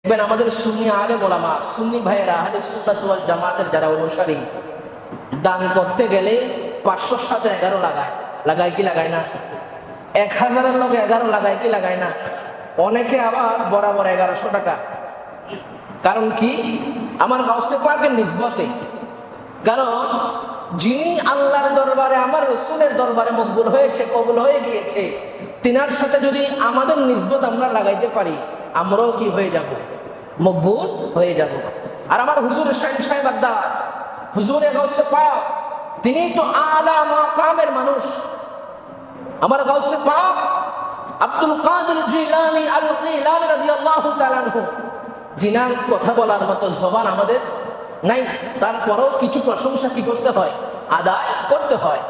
দেখবেন আমাদের সুন্নি আলেম ওলামা, সুন্নি ভাইয়েরা, আহলে সুন্নাত ওয়াল জামাতের যারা অনুসারী, দান করতে গেলে 500 সাথে 11 লাগায়। লাগায় কি লাগায় না? 1000-এর লোক 11 লাগায় কি লাগায় না? অনেকে আবার বরাবর 1100 টাকা। কারণ কি? আমার গাউসে পাকের নিসবতে। কারণ যিনি আল্লাহর দরবারে, আমার রসুলের দরবারে মকবুল হয়েছে, কবুল হয়ে গিয়েছে, তিনার সাথে যদি আমাদের নিসবত আমরা লাগাইতে পারি, আমরাও কি হয়ে যাব? মকবুল হয়ে যাব। আর আমার হুজুর শাইন সাহেব আদাদ, হুজুরে গাউসে পাক, তিনি তো আলা মাকামের মানুষ। আমার গাউসে পাক আব্দুল কাদের জিলানী আল-গিলানী রাদিয়াল্লাহু তাআলা আনহু, জিনার কথা বলার মতো জবান আমাদের নাই, তারপরেও কিছু প্রশংসা কি করতে হয়? আদায় করতে হয়।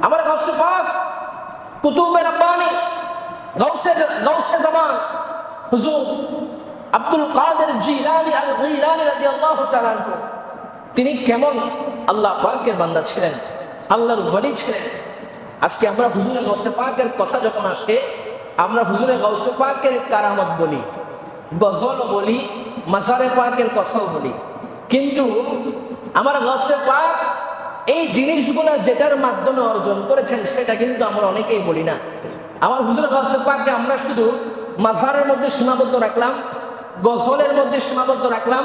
আমার গাউসে পাক কুতুবে রাব্বানী, গাউসে জামান হুজুর আব্দুল কাদের জিলানী আল-গিলানী রাদিয়াল্লাহু তাআলা আনহু, তিনি কেমন আল্লাহ পাকের বান্দা ছিলেন, আল্লাহর ওলি ছিলেন। আজকে আমরা হুজুরে গাউসে পাকের কথা যখন আসে, আমরা হুজুরে গাউসে পাকের কারামত বলি, গজল বলি, মাজারে পাকের কথাও বলি, কিন্তু আমার গাউসে পাক এই জিনিসগুলো যেটার মাধ্যমে অর্জন করেছেন সেটা কিন্তু আমরা অনেকেই বলি না। আমার হুজুরে গাউসে পাককে আমরা শুধু মাজারের মধ্যে সীমাবদ্ধ রাখলাম, গজলের মধ্যে সীমাবদ্ধ রাখলাম,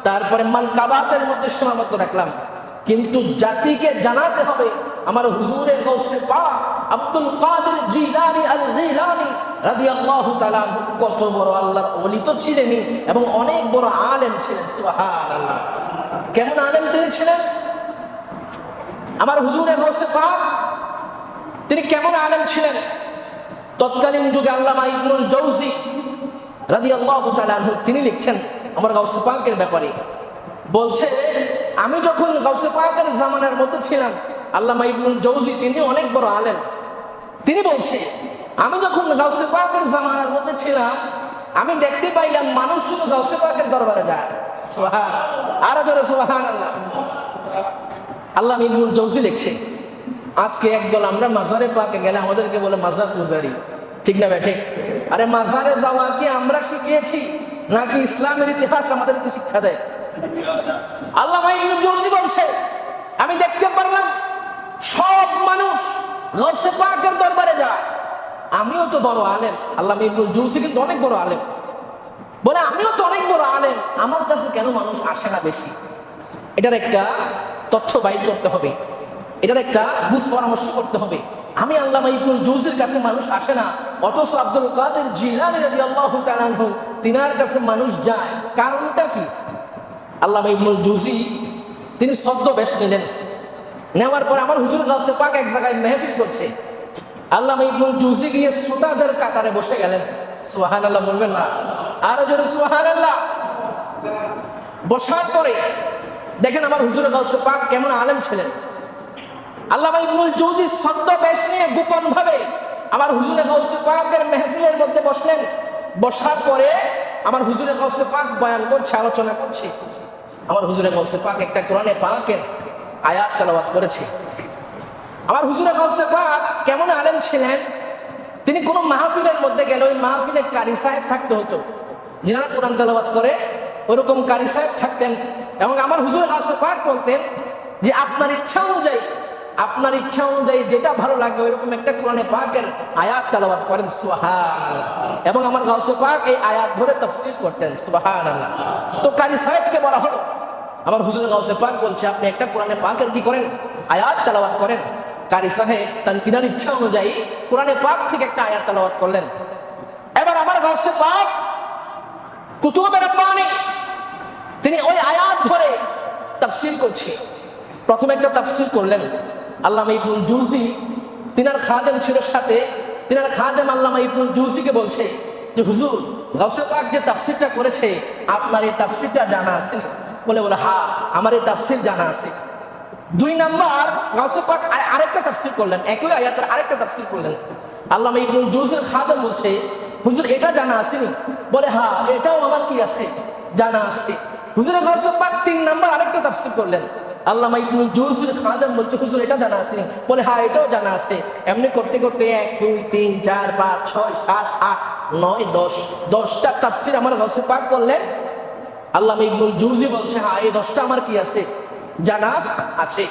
তারপরে মানকাবাতের মধ্যে সীমাবদ্ধ রাখলাম, কিন্তু জাতিকে জানাতে হবে আমার হুজুরে গাউসে পাক আব্দুল কাদের জিলানী আল-গিলানী রাদিয়াল্লাহু তাআলা আনহু কত বড় আল্লাহর ওলি তো ছিলেনই, এবং অনেক বড় আলেম ছিলেন। সুবহানাল্লাহ, কেমন আলেম তিনি ছিলেন! আমার হুজুরে গাউসে পাক তিনি কেমন আলেম ছিলেন! তৎকালীন যুগে আল্লামা ইবনুল জাওজি রাদিয়াল্লাহু তাআলা আনহু তিনি লিখছেন আমার গাউসে পাকের ব্যাপারে, বলছে আমি যখন গাউসে পাকের জামানার মধ্যে ছিলাম, আল্লামা ইবনুল জাওজি তিনি অনেক বড় আলেম, তিনি বলছে আমি যখন গাউসে পাকের জামানার মধ্যে ছিলাম, আমি দেখতে পাইলাম মানুষ শুধু গাউসে পাকের দরবারে যায়। সুবহানাল্লাহ, আরো জোরে সুবহানাল্লাহ। আল্লামা ইবনুল জাওজি লিখছে আজকে একদল আমরা মাজারে পাকে গেলে আমাদেরকে বলে মাজার পূজারি, ঠিক না ভাই? ঠিক। আরে মাজারে যাওয়া কি আমরা শিখিয়েছি, নাকি ইসলামের ইতিহাস আমাদেরকে শিক্ষা দেয়? আল্লামা ইবনুল জাওজি বলছে আমি দেখতে পারলাম সব মানুষ গাউসে পাকের দরবারে যায়, আমিও তো বড় আলেম। আল্লামা ইবনুল জাওজি কিন্তু অনেক বড় আলেম, বলে আমিও তো অনেক বড় আলেম, আমার কাছে কেন মানুষ আসে না বেশি? এটার একটা তথ্য বাইর করতে হবে, এটার একটা বুঝ পরামর্শ করতে হবে। আমি আল্লামা ইবনুল জাওজির কাছে মানুষ আসে না, অথচ আব্দুল কাদের জিলানী রাদিয়াল্লাহু তাআলা আনহু তিনার কাছে মানুষ যায়, কারণটা কি? আল্লামা ইবনুল জাওজি তিনি ছদ্মবেশ নিলেন, নেওয়ার পরে আমার হুজুর গাউসে পাক এক জায়গায় মেহফিল করছে, আল্লামা ইবনুল জাওজি গিয়ে শ্রোতাদের কাতারে বসে গেলেন। সুবহানাল্লাহ বলবেন না? আরো জোরে সুবহানাল্লাহ। বসার পরে দেখেন আমার হুজুর গাউসে পাক কেমন আলেম ছিলেন। আল্লামা ইবনুল জাওজি ছদ্মবেশ নিয়ে গোপন ভাবে আমার হুজুরে গাউসে পাকের মেহফিলের মধ্যে বসলেন। বসার পরে আমার হুজুরে গাউসে পাক বয়ান করছে, আলোচনা করছে। আমার হুজুরে গাউসে পাক একটা কোরআনে পাকের আয়াত তেলাওয়াত করেছে। আমার হুজুরে গাউসে পাক কেমন আলেম ছিলেন! তিনি কোনো মাহফিলের মধ্যে গেলে ওই মাহফিলে কারি সাহেব থাকতে হতো, যারা কোরআন তেলাওয়াত করে ওরকম কারি সাহেব থাকতেন, এবং আমার হুজুরে গাউসে পাক বলতেন যে আপনার ইচ্ছা অনুযায়ী যেটা ভালো লাগে ওইরকম একটা কোরআনে পাকের আয়াত তেলাওয়াত করেন। সুবহানাল্লাহ। এবং আমার গাউসে পাক এই আয়াত ধরে তাফসীর করতেন। সুবহানাল্লাহ। তো কারি সাহেবকে বলা হলো, আমার হুজুর গাউসে পাক বলছে আপনি একটা কোরআনে পাকের কি করেন? আয়াত তেলাওয়াত করেন। কারি সাহেব তার তিনার ইচ্ছা অনুযায়ী কোরআনে পাক থেকে একটা আয়াত তেলাওয়াত করলেন। এবার আমার গাউসে পাক কুতুবে রাব্বানী তিনি ওই আয়াত ধরে তাফসীর করছে। প্রথমে একটা তাফসীর করলেন আল্লামা ইবনুল জাওজি, তিনার খাদেম ছিল সাথে, তিনার খাদেম আল্লামা ইবনুল জাওজিকে বলছে যে হুজুর গাউসে পাক যে তাফসীরটা করেছে আপনার এই তাফসীরটা জানা আছে? বলে হ্যাঁ আমার এই তাফসীর জানা আছে। 2 নাম্বার গাউসে পাক আরেকটা তাফসীর করলেন, একই আয়াতের আরেকটা তাফসীর করলেন। আল্লামা ইবনুল জাওজির খাদেম বলছে হুজুর এটা জানা আসেনি? বলে হ্যাঁ এটাও আমার কি আছে, জানা আছে। হুজুর গাউসে পাক 3 নাম্বার আরেকটা তাফসীর করলেন। আল্লামা ইবনুল জাওজির খাদেম বলছে হুজুর এটা জানা আসেনি? বলে হ্যাঁ এটাও জানা আছে। এমনি করতে করতে 1 2 3 4 5 6 7 8 9, 10, 10টা তাফসীর আমার গাউসে পাক করলেন। আল্লামা ইবনুল জৌজি বলছে হ্যাঁ এই 10টা আমার কি আছে জানা আছে।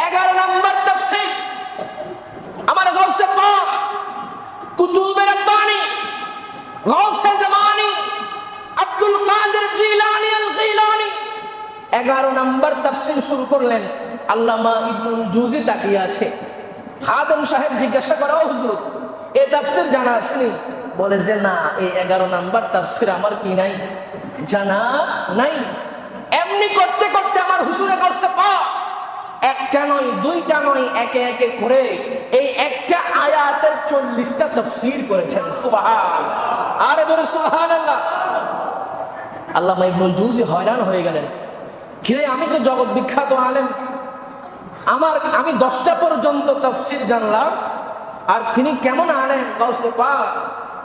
11 নম্বর তাফসীর আমার গাউসে পাক কুতুবে রব্বানি গাউসে জামানি আব্দুল কাদের জিলানী আল গিলানী 11 নম্বর তাফসীর শুরু করলেন। আল্লামা ইবনুল জৌজি তাকিয়ে আছে। খাদেম সাহেব জিজ্ঞাসা করা হুজুর এই তাফসীর জানা আসেনি? বলে যে না এই 11 নম্বর তাফসীর আমার কি নাই জানা নাই। এমনি করতে করতে আমার হুজুরে কাছে পাক একটা নয় দুইটা নয় একে একে করে এই একটা আয়াতের 40টা তাফসীর করেছেন। সুবহানাল্লাহ, আরে ধরে সুবহানাল্লাহ। আল্লামা ইবনুল জৌজি হয়রান হয়ে গেলেন, কিরে আমি তো জগৎ বিখ্যাত আলেম, আমি 10টা পর্যন্ত তাফসীর জানলাম, আর তিনি কেমন আলেম গাউসে পাক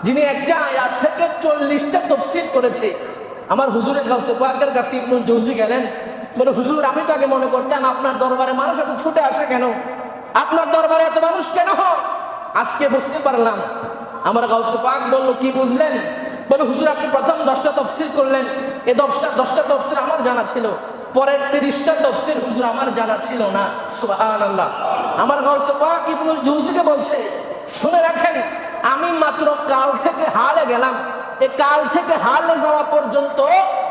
যিনি একটা আয়াত থেকে 40টা তাফসীর করেছে। আমার হুজুরের গাউসে পাকের কাছে ইবনুল জৌজি গেলেন, বলে হুজুর আমি তো আগে মনে করতাম আপনার দরবারে মানুষ এত ছুটে আসে কেন, আপনার দরবারে এত মানুষ কেন হয়? আজকে বুঝতে পারলাম। আমার গাউসে পাক বলল কি বুঝলেন? বলে হুজুর আপনি প্রথম 10টা তাফসীর করলেন, এই 10টা তাফসীর আমার জানা ছিল, পরের 30টা তাফসীর হুজুর আমার জানা ছিল না। সুবহানাল্লাহ। আমার গাউসে পাক ইবনুল জৌজিকে বলছে শুনে রাখেন আমি মাত্র কাল থেকে হালে গেলাম, এই কাল থেকে হালে যাওয়া পর্যন্ত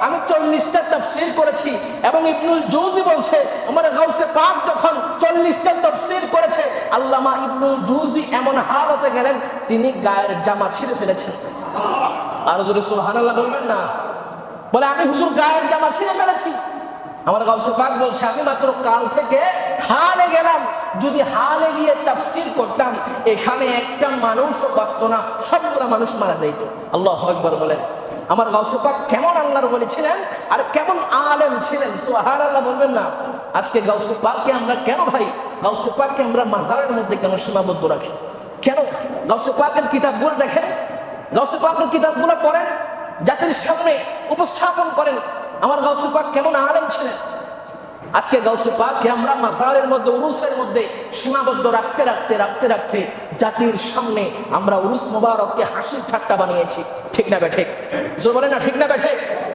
আমি 40টা তাফসীর করেছি। এবং ইবনুল জৌজি বলছে আমার গাউসে পাক যখন 40টা তাফসীর করেছে আল্লামা ইবনুল জৌজি এমন হালতে গেলেন তিনি গায়ের জামা ছিঁড়ে ফেলেছেন। আর যদি সুবহানাল্লাহ বলবেন না, বলে আমি হুজুর গায়ের জামা ছিঁড়ে ফেলেছি। আমার গাউসে পাক বলছে আমি মাত্র কাল থেকে হালে গেলাম, যদি হালে গিয়ে তাফসীর করতাম এখানে একটা মানুষও বাঁচত না, সবগুলো মানুষ মারা যাইত। আল্লাহু আকবার বলেন। আমার গাউসে পাক কেমন আল্লাহর ওলি ছিলেন আর কেমন আলেম ছিলেন, সুবহানাল্লাহ বলবেন না। আজকে গাউসে পাককে আমরা কেন ভাই গাউসে পাককে আমরা মাজারের মধ্যে কেন সীমাবদ্ধ রাখি? কেন? গাউসে পাকের কিতাবগুলো দেখেন, গাউসে পাকের কিতাবগুলো পড়েন, জাতির সামনে উপস্থাপন করেন আমার গাউসে পাক কেমন আলেম ছিলেন। আজকে গাউসে পাককে আমরা মাজারের মধ্যে উরুসের মধ্যে সীমাবদ্ধ রাখতে রাখতে রাখতে রাখতে জাতির সামনে আমরা উরুস মোবারককে হাসির ঠাট্টা বানিয়েছি। ঠিক না বে ঠিক? জোর বলে না ঠিক না বে ঠিক?